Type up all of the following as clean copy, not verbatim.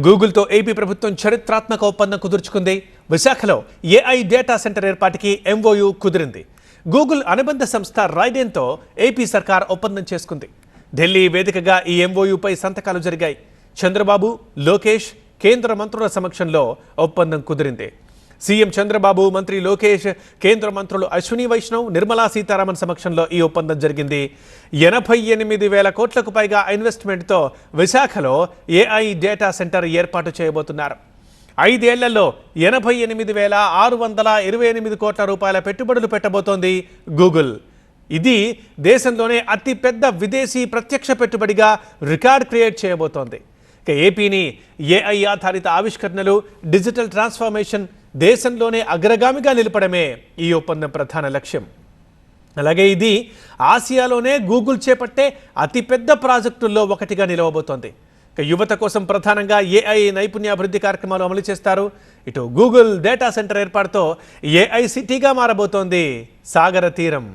గూగుల్తో AP ప్రభుత్వం చరిత్రాత్మక ఒప్పందం కుదుర్చుకుంది. విశాఖలో ఏఐ డేటా సెంటర్ ఏర్పాటుకి ఎంఓయూ కుదిరింది. గూగుల్ అనుబంధ సంస్థ రైడెన్తో ఏపీ సర్కార్ ఒప్పందం చేసుకుంది. ఢిల్లీ వేదికగా ఈ ఎంఓయూపై సంతకాలు జరిగాయి. చంద్రబాబు, లోకేష్, కేంద్ర మంత్రుల సమక్షంలో ఒప్పందం కుదిరింది. సీఎం చంద్రబాబు, మంత్రి లోకేష్, కేంద్ర మంత్రులు అశ్విని వైష్ణవ్, నిర్మలా సీతారామన్ సమక్షంలో ఈ ఒప్పందం జరిగింది. 88,000 కోట్లకు పైగా ఇన్వెస్ట్మెంట్తో విశాఖలో ఏఐ డేటా సెంటర్ ఏర్పాటు చేయబోతున్నారు. 5 ఏళ్లలో 88,628 కోట్ల రూపాయల పెట్టుబడులు పెట్టబోతోంది గూగుల్. ఇది దేశంలోనే అతిపెద్ద విదేశీ ప్రత్యక్ష పెట్టుబడిగా రికార్డ్ క్రియేట్ చేయబోతోంది. ఏపీని ఏఐ ఆధారిత ఆవిష్కరణలు, డిజిటల్ ట్రాన్స్ఫర్మేషన్ దేశంలోనే అగ్రగామిగా నిలపడమే ఈ ఒప్పందం ప్రధాన లక్ష్యం. అలాగే ఇది ఆసియాలోనే గూగుల్ చేపట్టే అతిపెద్ద ప్రాజెక్టుల్లో ఒకటిగా నిలవబోతోంది. యువత కోసం ప్రధానంగా ఏఐ నైపుణ్యాభివృద్ధి కార్యక్రమాలు అమలు చేస్తారు. ఇటు గూగుల్ డేటా సెంటర్ ఏర్పాటుతో ఏఐ సిటీగా మారబోతోంది సాగర తీరం.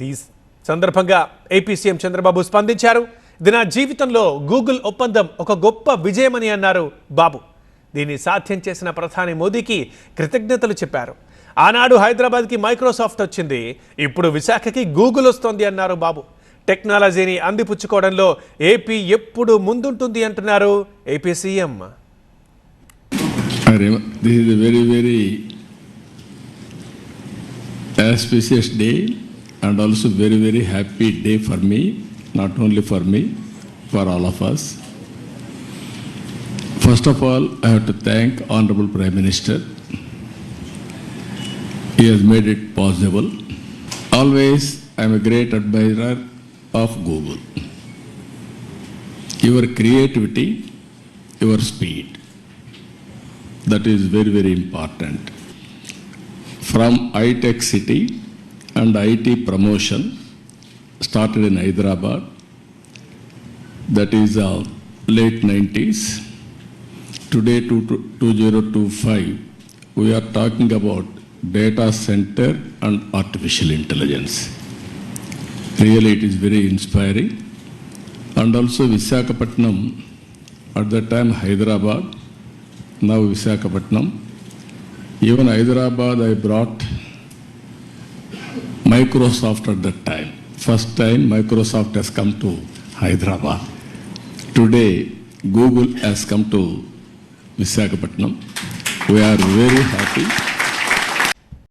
ఈ సందర్భంగా ఏపీ సీఎం చంద్రబాబు స్పందించారు. ఇది నా జీవితంలో గూగుల్ ఒప్పందం ఒక గొప్ప విజయమని అన్నారు బాబు. దీన్ని సాధ్యం చేసిన ప్రధాని మోదీకి కృతజ్ఞతలు చెప్పారు. ఆనాడు హైదరాబాద్కి మైక్రోసాఫ్ట్ వచ్చింది, ఇప్పుడు విశాఖకి గూగుల్ వస్తోంది అన్నారు బాబు. టెక్నాలజీని అందిపుచ్చుకోవడంలో ఏపీ ఎప్పుడు ముందుంటుంది అంటున్నారు AP CM. This is a very, very auspicious day and also very, very happy day for me, not only for me, for all of us. First of all, I have to thank Honorable Prime Minister. He has made it possible. Always, I am a great admirer of Google. Your creativity, your speed, that is very, very important. From high-tech city and IT promotion started in Hyderabad, that is late 90s. Today, 2025, we are talking about data center and artificial intelligence. Really, it is very inspiring. And also Visakhapatnam, at that time Hyderabad, now Visakhapatnam. Even Hyderabad, I brought Microsoft at that time. First time Microsoft has come to Hyderabad. Today, Google has come to Visakhapatnam. We are very happy.